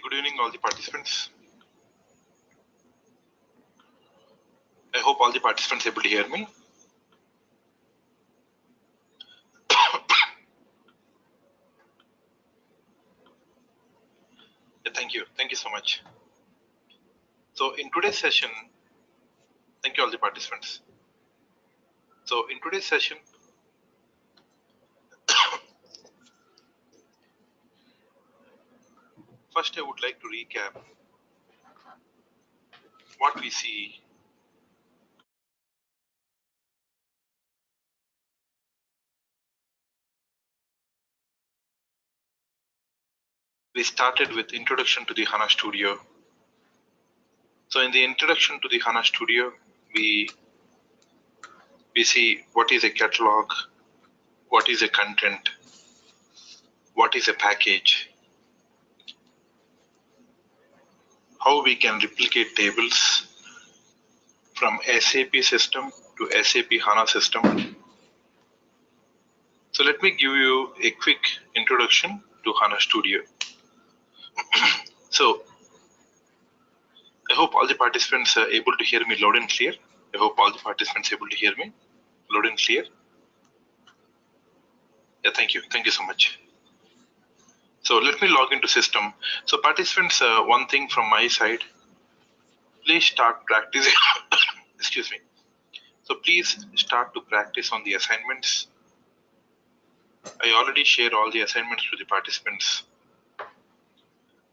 Good evening, all the participants. I hope all the participants are able to hear me. Thank you. Thank you so much. So in today's session, thank you all the participants. So in today's session, first I would like to recap what we see. We started with introduction to the HANA Studio. So in the introduction to the HANA Studio, we see what is a catalog, what is a content, what is a package, how we can replicate tables from SAP system to SAP HANA system. So let me give you a quick introduction to HANA Studio. So I hope all the participants are able to hear me loud and clear. I hope all the participants are able to hear me loud and clear. Yeah, thank you. Thank you so much. So let me log into system. So participants, one thing from my side, please start practicing. Excuse me. So please start to practice on the assignments. I already shared all the assignments to the participants.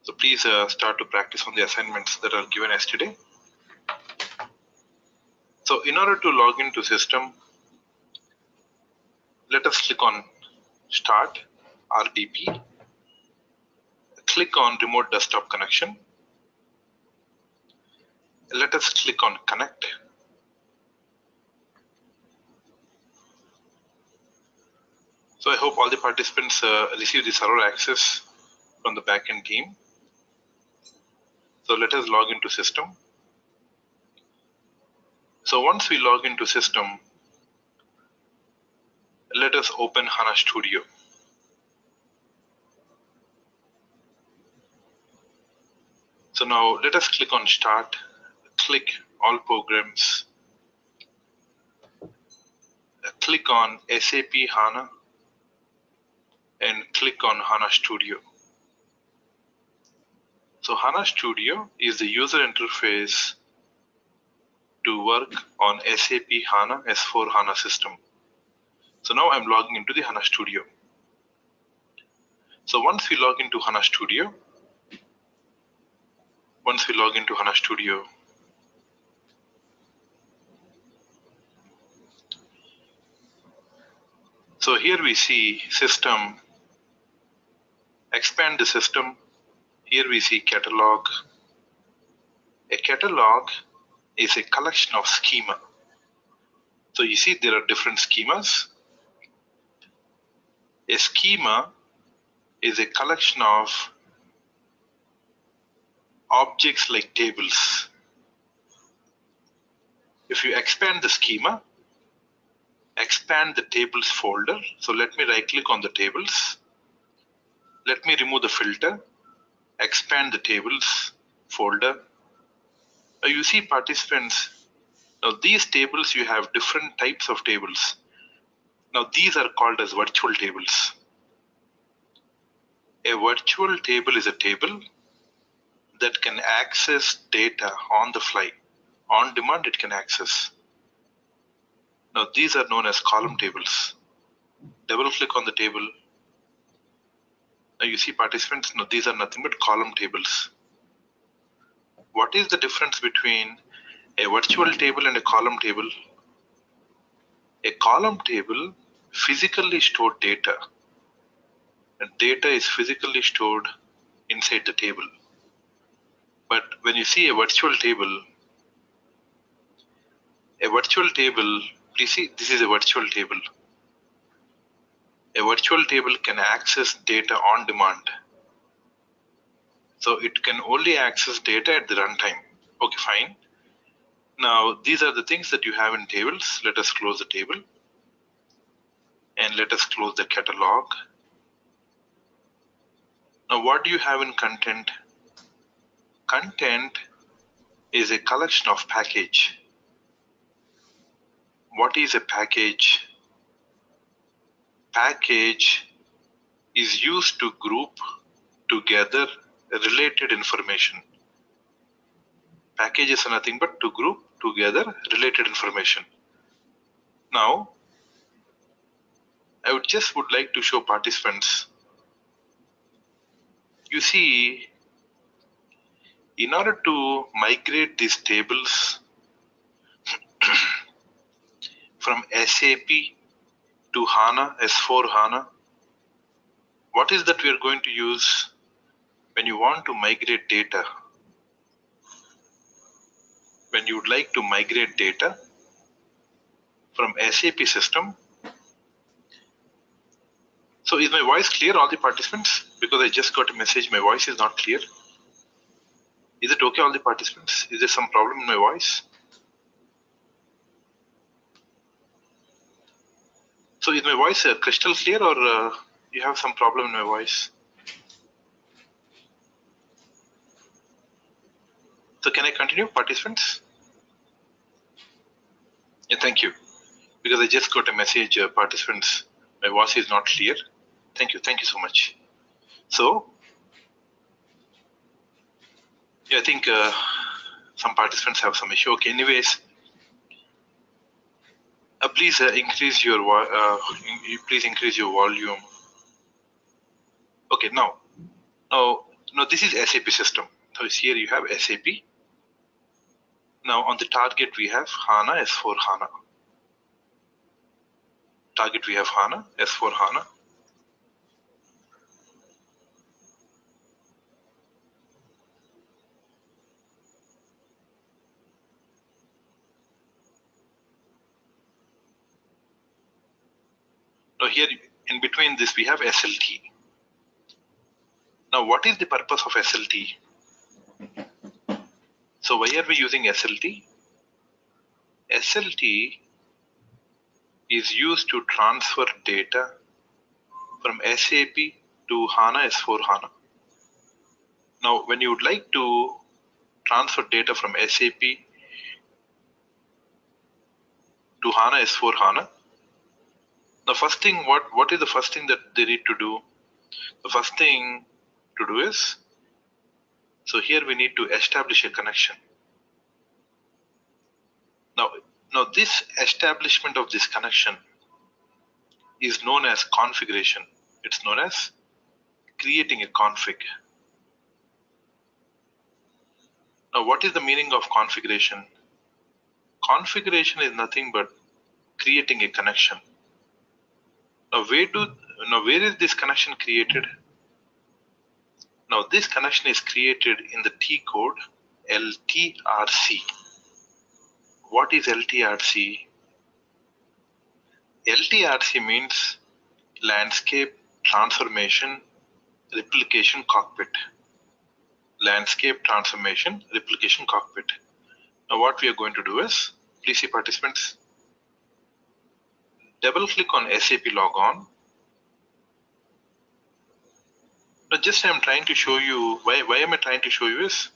So please start to practice on the assignments that are given yesterday. So in order to log into system, let us click on Start RDP. Click on Remote Desktop Connection. Let us click on Connect. So I hope all the participants receive the server access from the backend team. So let us log into system. So once we log into system, let us open HANA Studio. So now let us click on Start, click All Programs, click on SAP HANA, and click on HANA Studio. So HANA Studio is the user interface to work on SAP HANA S4HANA system. So now I'm logging into the HANA Studio. So once we log into HANA Studio, so here we see system, expand the system. Here we see catalog. A catalog is a collection of schema. So you see there are different schemas. A schema is a collection of objects like tables. If you expand the schema, expand the tables folder. So let me right click on the tables. Let me remove the filter, expand the tables folder. Now you see participants, now these tables, you have different types of tables. Now these are called as virtual tables. A virtual table is a table that can access data on the fly. On demand it can access. Now these are known as column tables. Double click on the table. Now you see participants, now these are nothing but column tables. What is the difference between a virtual table and a column table? A column table physically stored data, and data is physically stored inside the table. But when you see a virtual table, please see, this is a virtual table. A virtual table can access data on demand. So it can only access data at the runtime. Okay, fine. Now these are the things that you have in tables. Let us close the table. And let us close the catalog. Now what do you have in content? Content is a collection of package. What is a package? Package is used to group together related information. Package is nothing but to group together related information. Now, I would like to show participants. You see, in order to migrate these tables from SAP to HANA S4HANA, what is that we are going to use when you want to migrate data? When you would like to migrate data from SAP system. So is my voice clear, all the participants? Because I just got a message, my voice is not clear. Is it okay, all the participants? Is there some problem in my voice? So is my voice crystal clear, or you have some problem in my voice? So can I continue, participants? Yeah, thank you. Because I just got a message, participants, my voice is not clear. Thank you so much. So, yeah, I think some participants have some issue. Okay, anyways, please increase your volume. Okay, now this is SAP system. So here you have SAP. Now on the target we have HANA S4HANA. Target we have HANA S4HANA. Now here in between this we have SLT. Now what is the purpose of SLT? So why are we using SLT? SLT is used to transfer data from SAP to HANA S4HANA. Now when you would like to transfer data from SAP to HANA S4HANA, the first thing, what is the first thing that they need to do? The first thing to do is, so here we need to establish a connection. Now this establishment of this connection is known as configuration. It's known as creating a config. Now what is the meaning of configuration? Configuration is nothing but creating a connection. Now where is this connection created? Now this connection is created in the T code LTRC. What is LTRC? LTRC means landscape transformation replication cockpit. Landscape transformation replication cockpit. Now what we are going to do is, please see participants, double click on SAP logon. Now just I am trying to show you, why am I trying to show you is,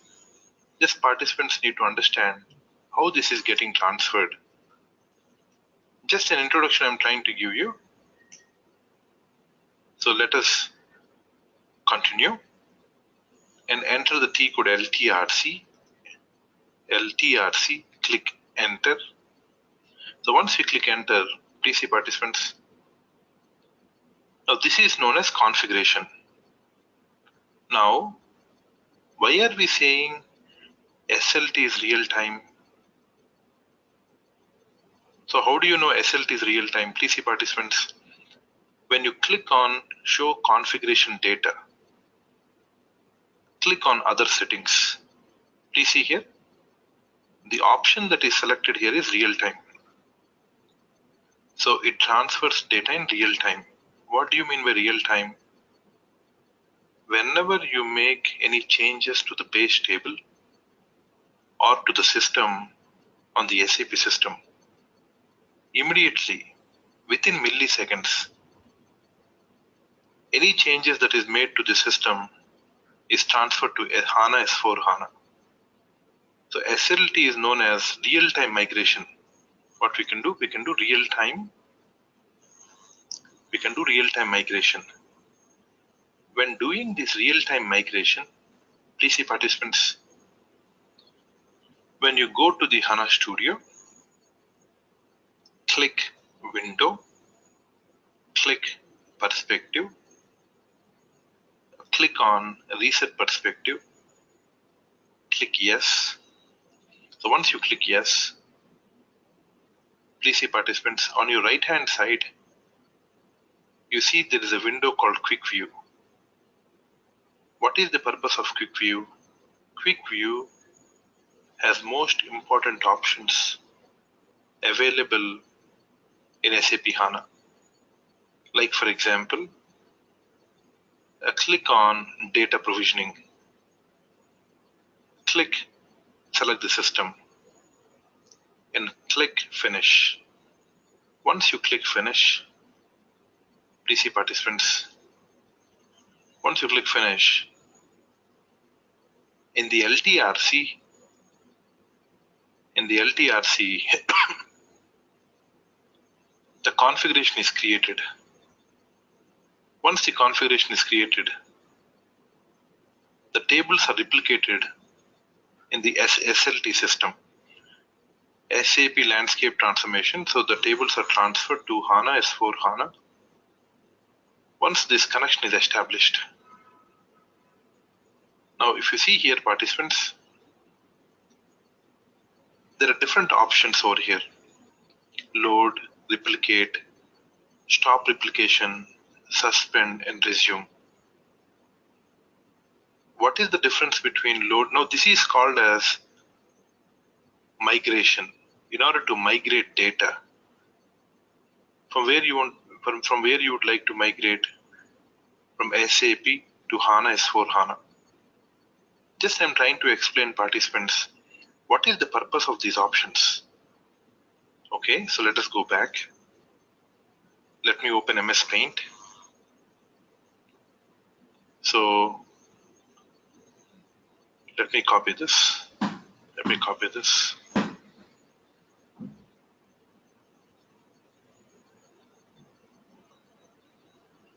just participants need to understand how this is getting transferred. Just an introduction I'm trying to give you. So let us continue and enter the T code LTRC. LTRC, click enter. So once you click enter, please see participants. Now this is known as configuration. Now, why are we saying SLT is real time? So how do you know SLT is real time? Please see participants. When you click on show configuration data, click on other settings. Please see here. The option that is selected here is real time. So it transfers data in real time. What do you mean by real time? Whenever you make any changes to the base table or to the system on the SAP system, immediately within milliseconds, any changes that is made to the system is transferred to HANA S4HANA. So SLT is known as real-time migration. What we can do real-time. We can do real-time migration. When doing this real-time migration, please see participants, when you go to the HANA Studio, click Window, click Perspective, click on Reset Perspective, click Yes. So once you click Yes, please see participants, on your right hand side, you see there is a window called Quick View. What is the purpose of Quick View? Quick View has most important options available in SAP HANA. Like for example, click on data provisioning, click select the system and click finish. Once you click finish, please see participants, once you click finish, in the LTRC, the configuration is created. Once the configuration is created, the tables are replicated in the SLT system, SAP Landscape Transformation. So the tables are transferred to HANA S4HANA. Once this connection is established, now if you see here participants, there are different options over here. Load, replicate, stop replication, suspend and resume. What is the difference between load? Now this is called as migration. In order to migrate data from where you want, from where you would like to migrate from SAP to HANA S4HANA. Just I'm trying to explain participants what is the purpose of these options. Okay, so let us go back. Let me open MS Paint. So let me copy this.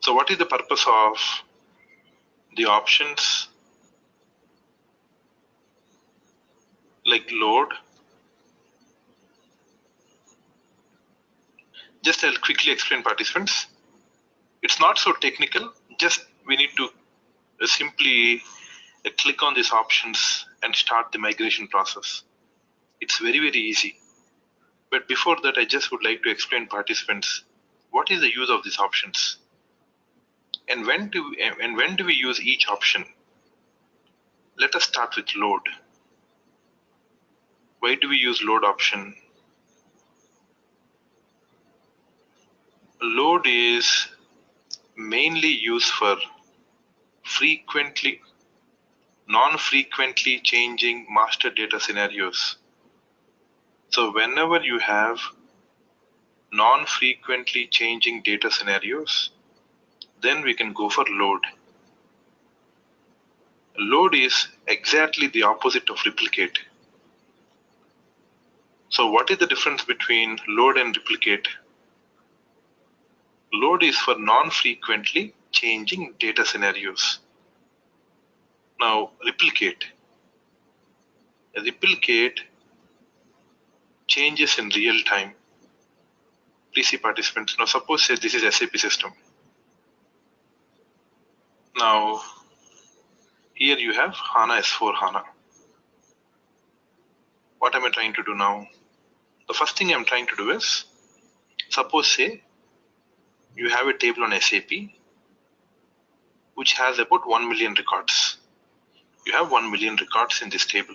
So what is the purpose of the options like load? Just I'll quickly explain participants. It's not so technical, just we need to simply click on these options and start the migration process. It's very, very easy. But before that, I just would like to explain participants what is the use of these options and when do we use each option. Let us start with load. Why do we use load option? Load is mainly used for non-frequently changing master data scenarios. So whenever you have non-frequently changing data scenarios, then we can go for load. Load is exactly the opposite of replicate. So what is the difference between load and replicate? Load is for non-frequently changing data scenarios. Now replicate changes in real time. Please see participants. Now suppose say this is SAP system. Now here you have HANA S4HANA. What am I trying to do now? The first thing I'm trying to do is, suppose say you have a table on SAP which has about 1 million records. You have 1 million records in this table.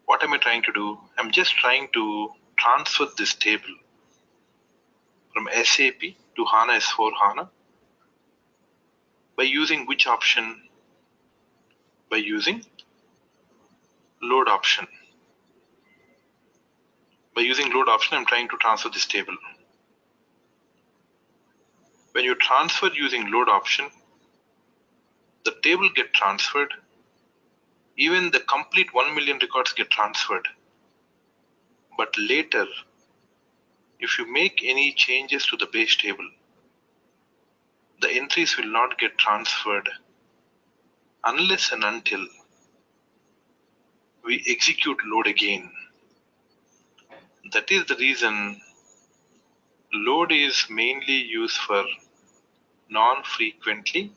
What am I trying to do? I'm just trying to transfer this table from SAP to HANA S4HANA by using which option? By using load option. By using load option, I'm trying to transfer this table. When you transfer using load option, the table get transferred even the complete 1 million records get transferred. But later, if you make any changes to the base table, the entries will not get transferred unless and until we execute load again. That is the reason load is mainly used for non-frequently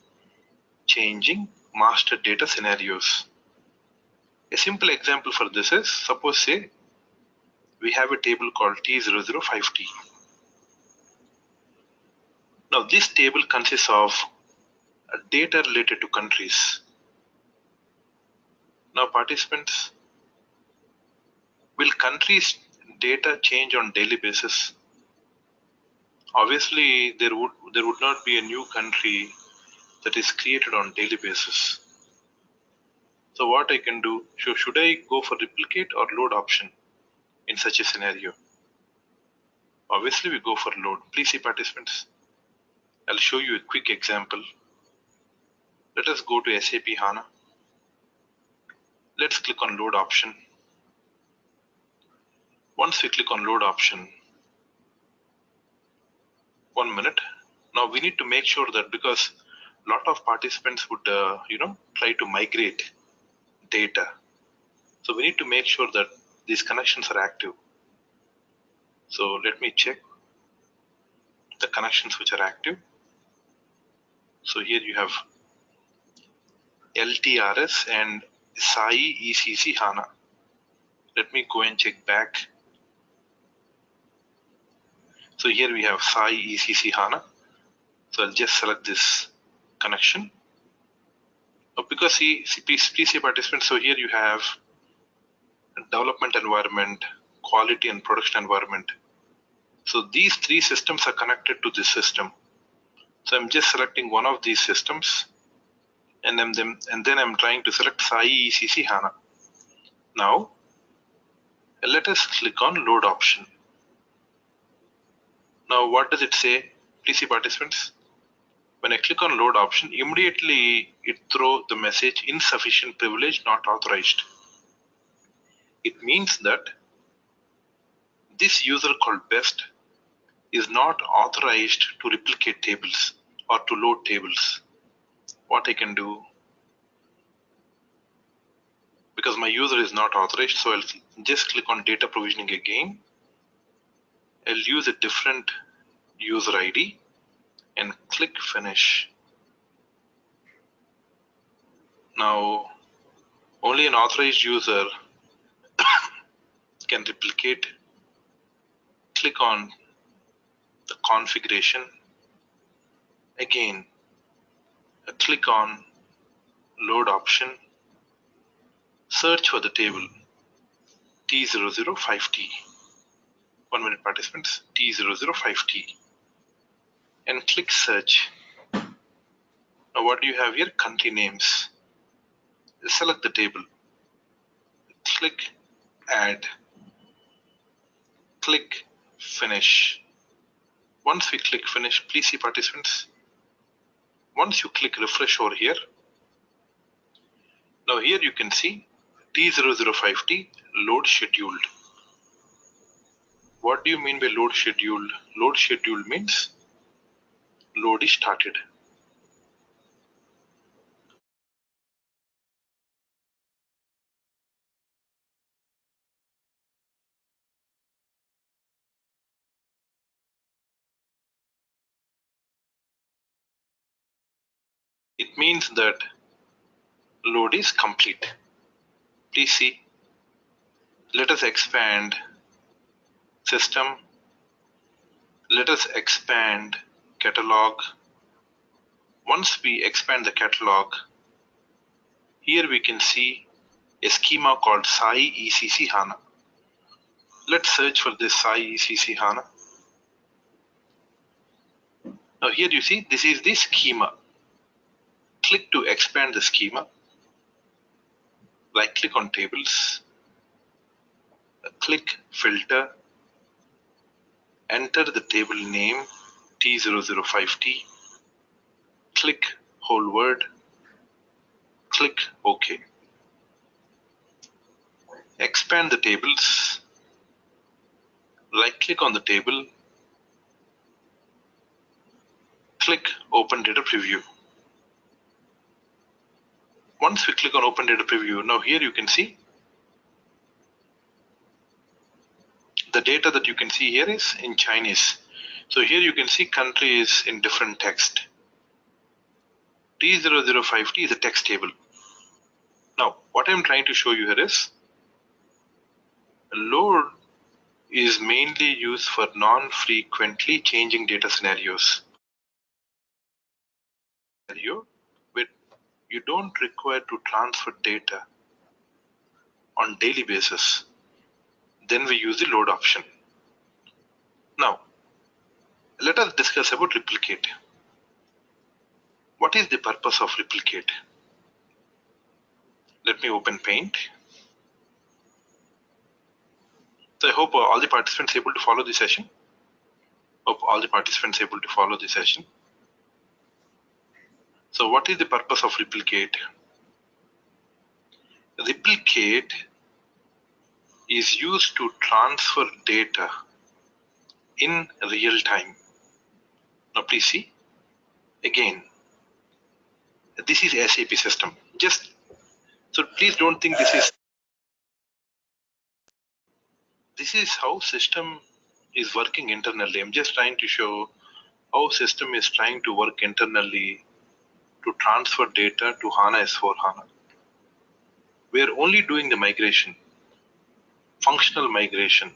changing master data scenarios. A simple example for this is, suppose say we have a table called T005T. Now this table consists of data related to countries. Now participants, will countries data change on daily basis? Obviously there would not be a new country that is created on daily basis. So what I can do, should I go for replicate or load option in such a scenario? Obviously we go for load. Please see participants, I'll show you a quick example. Let us go to SAP HANA. Let's click on load option. Once we click on load option, 1 minute. Now we need to make sure that, because a lot of participants would try to migrate data. So we need to make sure that these connections are active. So let me check the connections which are active. So here you have LTRS and SAP ECC HANA. Let me go and check back. So here we have SAP ECC HANA. So I'll just select this connection. Because please see participants, so here you have development environment, quality and production environment. So these three systems are connected to this system. So I'm just selecting one of these systems, and then I'm trying to select SAP ECC HANA. Now let us click on load option. Now what does it say? Please see participants. When I click on load option, immediately it throws the message insufficient privilege, not authorized. It means that this user called best is not authorized to replicate tables or to load tables. What I can do, because my user is not authorized, so I'll just click on data provisioning again. I'll use a different user ID and click finish. Now only an authorized user can replicate. Click on the configuration. Again, click on load option. Search for the table T005T. 1 minute participants, T005T. And click search. Now what do you have here? Country names. Select the table. Click add. Click finish. Once we click finish, please see participants. Once you click refresh over here, now here you can see T005T load scheduled. What do you mean by load scheduled? Load scheduled means load is started. It means that load is complete. Please see. Let us expand system. Let us expand catalog. Once we expand the catalog, here we can see a schema called SAP ECC HANA. Let's search for this SAP ECC HANA. Now here you see this is the schema. Click to expand the schema. Right click on tables. Click filter. Enter the table name T005T. Click whole word. Click OK. expand the tables, right click on the table, click Open Data Preview. Once we click on Open Data Preview, now here you can see the data that you can see here is in Chinese. So here you can see country is in different text. T0050 is a text table. Now, what I'm trying to show you here is load is mainly used for non-frequently changing data scenarios. Where you don't require to transfer data on daily basis. Then we use the load option. Now, let us discuss about replicate. What is the purpose of replicate? Let me open Paint. So I hope all the participants able to follow the session. Hope all the participants able to follow the session. So what is the purpose of replicate? Replicate is used to transfer data in real time. Now please see, again, this is SAP system. So please don't think this is how system is working internally. I'm just trying to show how system is trying to work internally to transfer data to HANA S4HANA. We are only doing the migration, functional migration,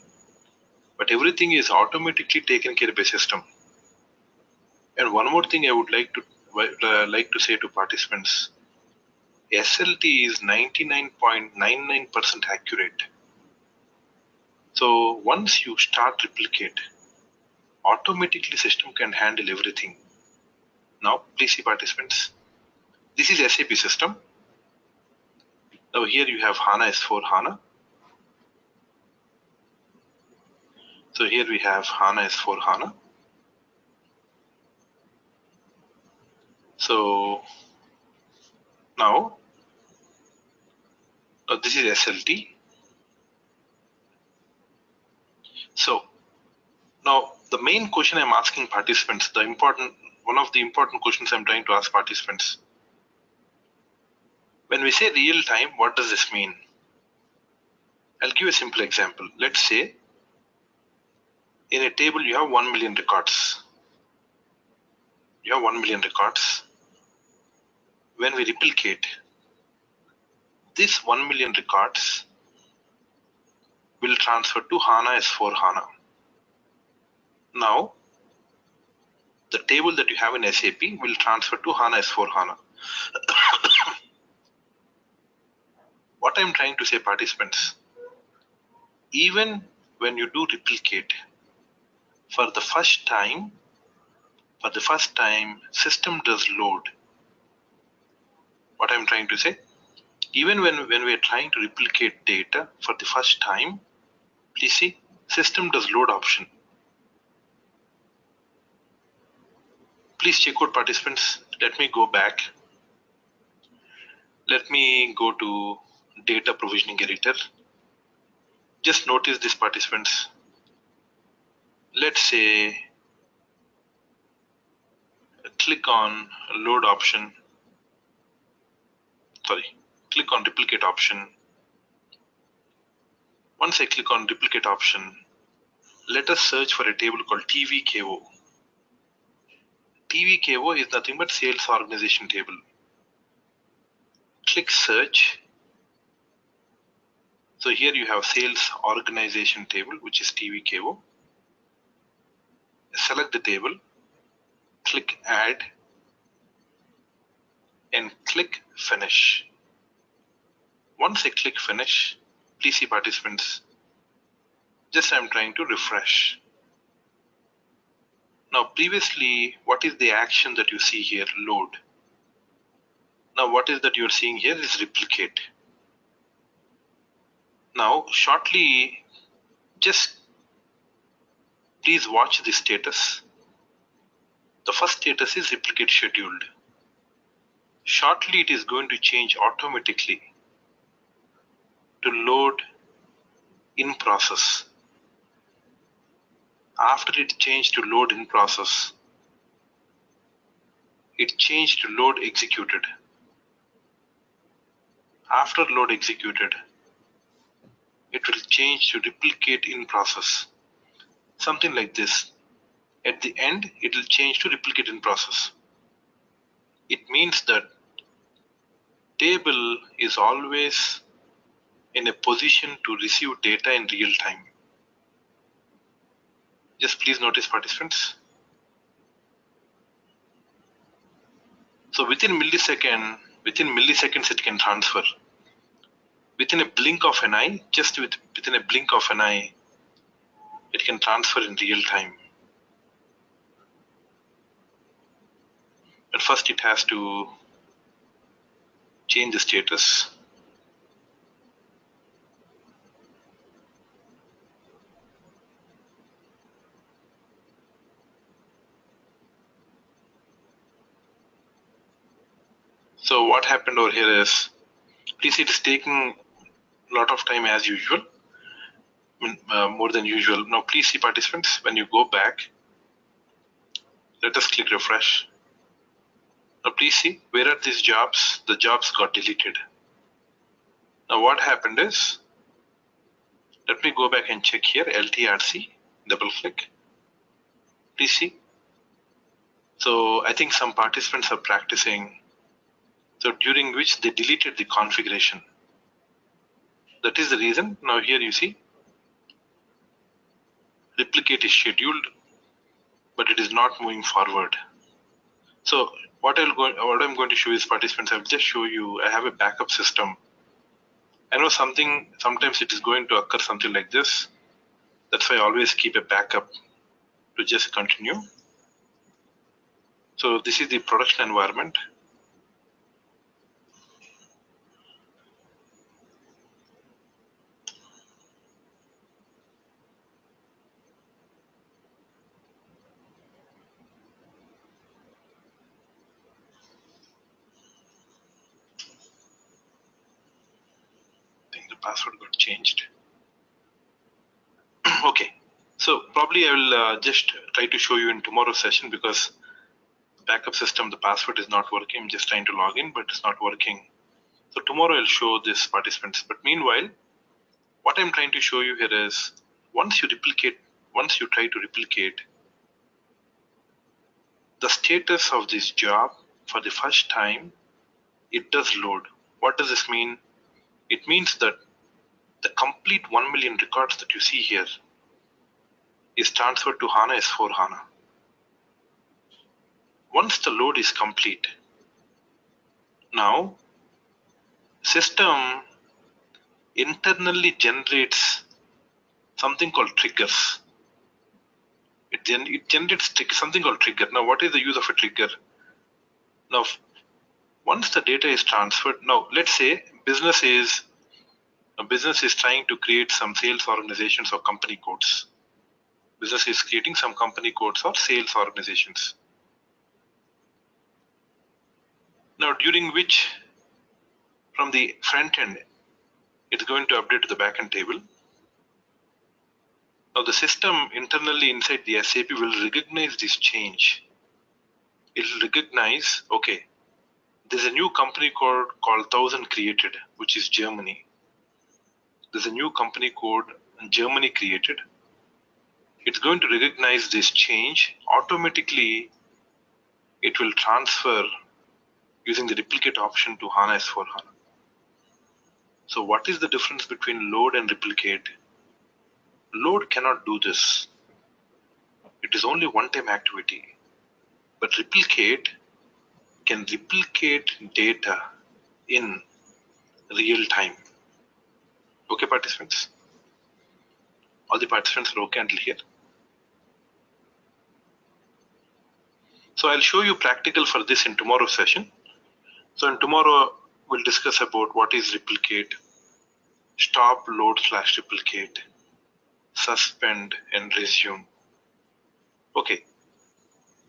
but everything is automatically taken care of by system. And one more thing I would like to say to participants, SLT is 99.99% accurate. So once you start replicate, automatically system can handle everything. Now please see participants, this is SAP system. Now here you have HANA S4HANA. So here we have HANA S4HANA. So now this is SLT. So now the main question I'm asking participants, one of the important questions I'm trying to ask participants. When we say real time, what does this mean? I'll give a simple example. Let's say in a table you have 1 million records. You have 1 million records. When we replicate, this 1 million records will transfer to HANA S4HANA. Now, the table that you have in SAP will transfer to HANA S4HANA. What I'm trying to say, participants, even when you do replicate, for the first time, system does load. What I'm trying to say, even when we're trying to replicate data for the first time, please see, system does load option. Please check out participants. Let me go back. Let me go to data provisioning editor. Just notice this, participants. Let's say click on load option. Click on replicate option. Once I click on replicate option, let us search for a table called TVKO. TVKO is nothing but sales organization table. Click search. So here you have sales organization table, which is TVKO. Select the table, click add, and click finish. Once I click finish, please see participants, just I'm trying to refresh. Now previously, what is the action that you see here? Load. Now what is that you're seeing here is replicate. Now shortly, just please watch the status. The first status is replicate scheduled. Shortly it is going to change automatically to load in process. After it changed to load in process, it changed to load executed. After load executed, it will change to replicate in process. Something like this. At the end, it will change to replicate in process. It means that table is always in a position to receive data in real time. Just please notice, participants. So within milliseconds it can transfer. Within a blink of an eye, within a blink of an eye, it can transfer in real time. But first it has to change the status. So what happened over here is, please, it's taking a lot of time as usual, more than usual. Now please see, participants, when you go back, let us click refresh. Now please see, where are these jobs? The jobs got deleted. Now what happened is, let me go back and check here, LTRC, double click. Please see. So I think some participants are practicing, so during which they deleted the configuration. That is the reason. Now here you see, replicate is scheduled, but it is not moving forward. So what I'm going to show is, participants, I'll just show you, I have a backup system. I know sometimes it is going to occur something like this. That's why I always keep a backup to just continue. So this is the production environment. I think the password got changed. Okay, so probably I will just try to show you in tomorrow's session, because backup system, the password is not working. I'm just trying to log in, but it's not working. So tomorrow I'll show this, participants. But meanwhile, what I'm trying to show you here is, once you try to replicate the status of this job for the first time, it does load. What does this mean? It means that the complete 1 million records that you see here is transferred to HANA S4HANA. Once the load is complete, now system internally generates something called triggers. It generates something called trigger. Now what is the use of a trigger? Now once the data is transferred, now let's say business is trying to create some sales organizations or company codes. Business is creating some company codes or sales organizations. Now during which, from the front end, it's going to update to the backend table. Now the system internally inside the SAP will recognize this change. It will recognize, okay, there's a new company code called 1000 created, which is Germany. There's a new company code in Germany created. It's going to recognize this change. Automatically, it will transfer using the replicate option to HANA S4HANA. So what is the difference between load and replicate? Load cannot do this. It is only one-time activity. But replicate can replicate data in real time. Okay, participants? All the participants are okay until here? So I'll show you practical for this in tomorrow's session. So in tomorrow, we'll discuss about what is replicate, stop, load / replicate, suspend, and resume. Okay,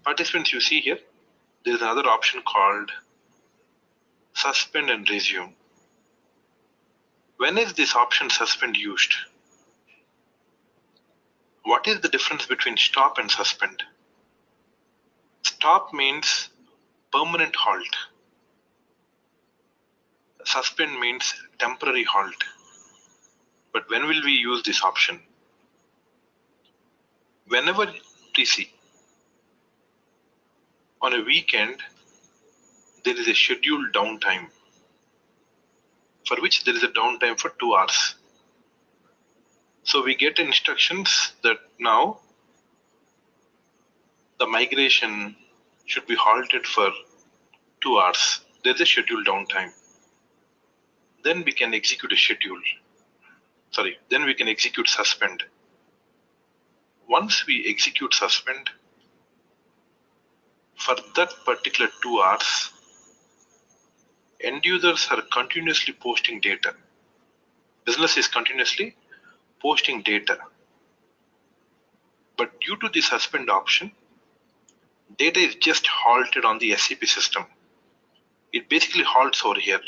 participants, you see here, there is another option called suspend and resume. When is this option suspend used? What is the difference between stop and suspend? Stop means permanent halt. Suspend means temporary halt. But when will we use this option? Whenever we see on a weekend there is a scheduled downtime for which there is a downtime for 2 hours. So we get instructions that now the migration should be halted for 2 hours. There's a scheduled downtime. Then we can execute a schedule. Then we can execute suspend. Once we execute suspend, for that particular 2 hours, end users are continuously posting data. Business is continuously posting data. But due to the suspend option, data is just halted on the SAP system. It basically halts over here.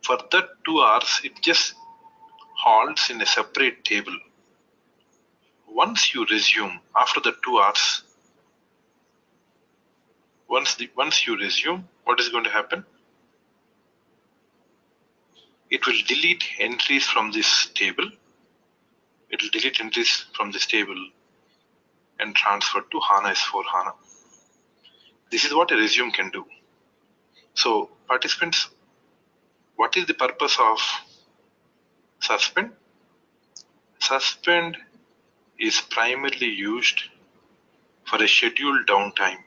For that 2 hours, it just halts in a separate table. Once you resume after the 2 hours, once you resume, what is going to happen? It will delete entries from this table. It will delete entries from this table and transfer to HANA S4HANA. This is what a resume can do. So participants, what is the purpose of suspend? Suspend is primarily used for a scheduled downtime.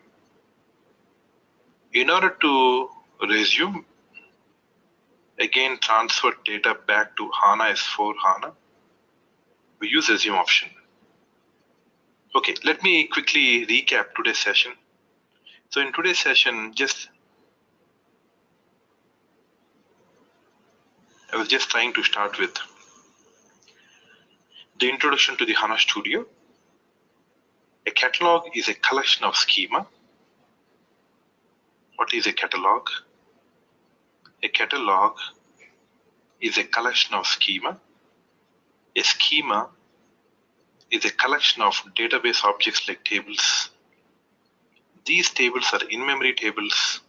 In order to resume, again transfer data back to HANA S4HANA, we use resume option. Okay, let me quickly recap today's session. So in today's session, I was just trying to start with the introduction to the HANA Studio. A catalog is a collection of schema. What is a catalog? A catalog is a collection of schema. A schema is a collection of database objects like tables. These tables are in-memory tables.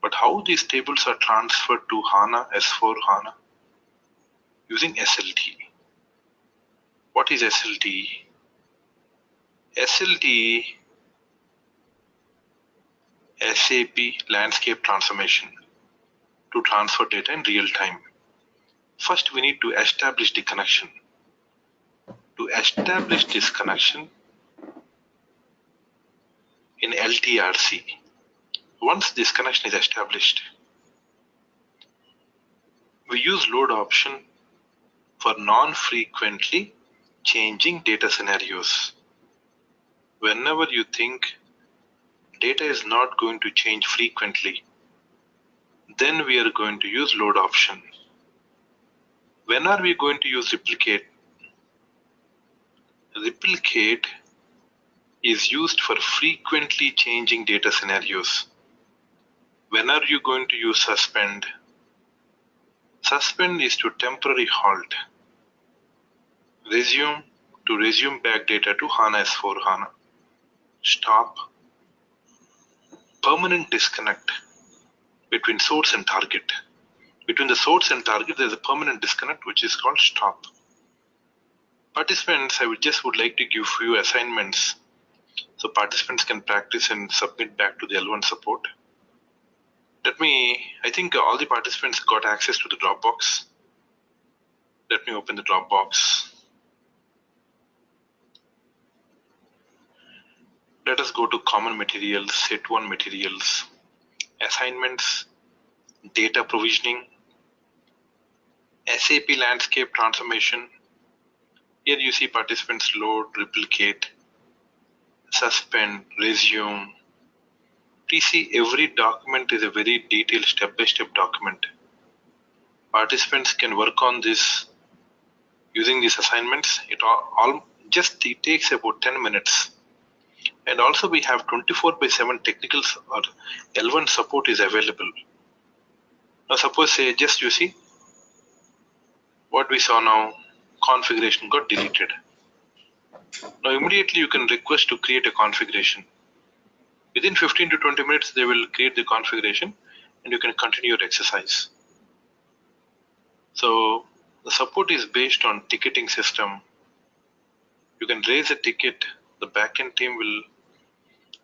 But how these tables are transferred to HANA S4HANA? Using SLT. What is SLT? SLT, SAP landscape transformation, to transfer data in real time. First, we need to establish the connection. To establish this connection in LTRC, once this connection is established, we use load option for non-frequently changing data scenarios. Whenever you think data is not going to change frequently, then we are going to use load option. When are we going to use replicate? Replicate is used for frequently changing data scenarios. When are you going to use suspend? Suspend is to temporary halt. Resume, to resume back data to HANA S4HANA. Stop, permanent disconnect between source and target. Between the source and target, there is a permanent disconnect which is called stop. Participants, I would like to give few assignments so participants can practice and submit back to the L1 support. I think all the participants got access to the Dropbox. Let me open the Dropbox. Let us go to common materials, set 1 materials, assignments, data provisioning, SAP landscape transformation. Here you see participants load, replicate, suspend, resume. Please see every document is a very detailed step-by-step document. Participants can work on this using these assignments. It takes about 10 minutes. And also we have 24/7 technical or L1 support is available. Now suppose say just you see what we saw now. configuration got deleted. Now immediately you can request to create a configuration. Within 15 to 20 minutes, they will create the configuration and you can continue your exercise. So the support is based on ticketing system. You can raise a ticket. The backend team will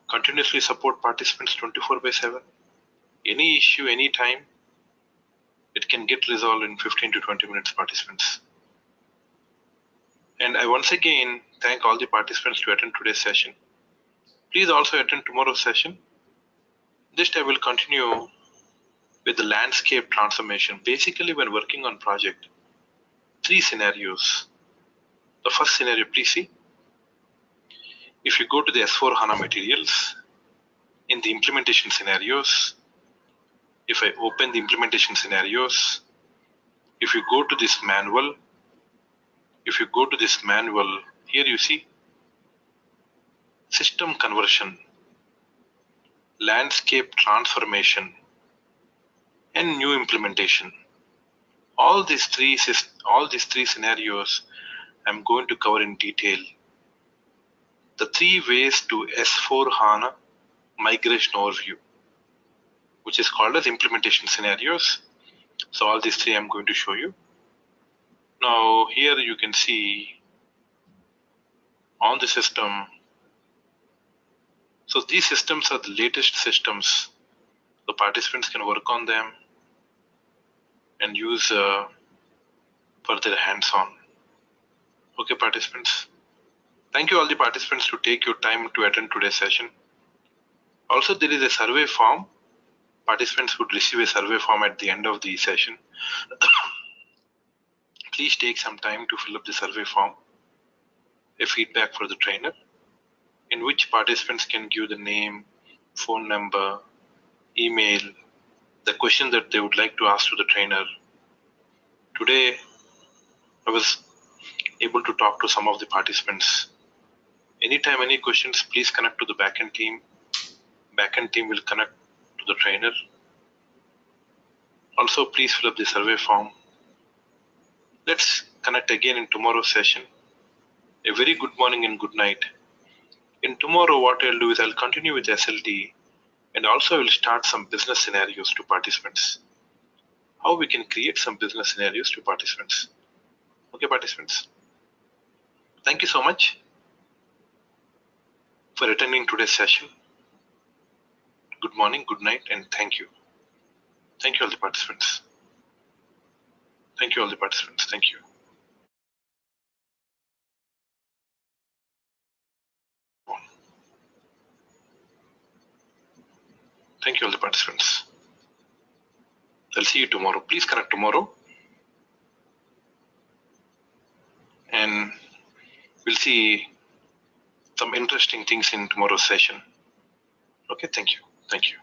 continuously support participants 24/7. Any issue, anytime, it can get resolved in 15 to 20 minutes, participants. And I once again thank all the participants to attend today's session. Please also attend tomorrow's session. Just I will continue with the landscape transformation. Basically, when working on project, 3 scenarios. The first scenario, please see. If you go to the S4HANA materials, in the implementation scenarios, if I open the implementation scenarios, if you go to this manual, here you see system conversion, landscape transformation, and new implementation. All these three scenarios I'm going to cover in detail. The 3 ways to S4HANA migration overview, which is called as implementation scenarios. So all these 3 I'm going to show you. Now here you can see on the system. So these systems are the latest systems. The participants can work on them and use for their hands-on. Okay, participants. Thank you all the participants to take your time to attend today's session. Also, there is a survey form. Participants would receive a survey form at the end of the session. Please take some time to fill up the survey form. A feedback for the trainer, in which participants can give the name, phone number, email, the question that they would like to ask to the trainer. Today, I was able to talk to some of the participants. Anytime, any questions, please connect to the backend team. Backend team will connect to the trainer. Also, please fill up the survey form. Let's connect again in tomorrow's session. A very good morning and good night. In tomorrow, what I'll do is I'll continue with SLT, and also I will start some business scenarios to participants. How we can create some business scenarios to participants. Okay, participants. Thank you so much for attending today's session. Good morning, good night, and thank you. Thank you all the participants. Thank you all the participants. Thank you. Thank you all the participants. I'll see you tomorrow. Please connect tomorrow. And we'll see some interesting things in tomorrow's session. Okay, thank you. Thank you.